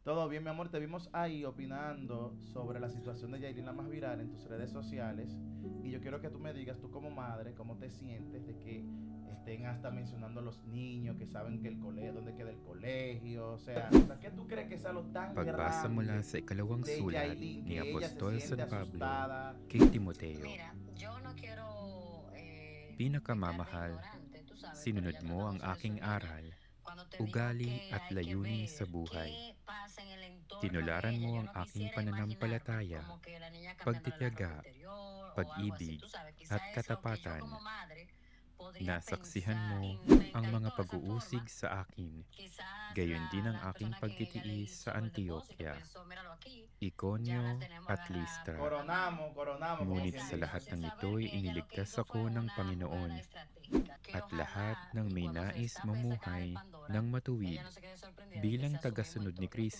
Todo bien, mi amor, te vimos ahí opinando sobre la situación de Yailin, la más viral en tus redes sociales. Y yo quiero que tú me digas, tú como madre, cómo te sientes de que estén hasta mencionando a los niños que saben que el colegio, dónde queda el colegio. O sea, ¿qué tú crees que es algo tan Pagbasa mula grande sa ikalawang de sulat Yailin ni que ella se Apostol siente San Pablo asustada? kay Timoteo, Mira, yo no quiero pecar de Pinakamamahal, ignorante, tú sabes, pero sinunod ya mo ang tratamos de aking resolverlo. aral, Cuando te digo ugali que at hay que layunin sa ver buhay. qué pasa en el entorno de Tinularan ella, mo yo ang no aking quisiera imaginarme pananampalataya, como que la niña cambiándole la ropa pagtityaga, interior o algo así, pag-ibig, tú sabes, at quizá es lo que yo katapatan. como madre podría Nasaksihan pensar mo y me ang mga encantó esa pag-uusig forma. sa akin, Quizás gayon din ang las aking personas que ella le pagtitiis sa hizo el depósito Antioquia, pensó, míralo aquí, ya la Iconio tenemos at agarrada Listra. por la mano. Coronamos, como Ngunit quien sa Exacto, lahat dice. sin ng saber ito'y que ella lo que iniligtas hizo fue ako ng una jugada Panginoon estratégica. Que at lahat ojalá ng y may cuando se nais destape esa caja de mamuhay Pandora, ng matuwid ella no se quede sorprendida y que bilang sea su mismo tagasunod ni entorno. Kristo.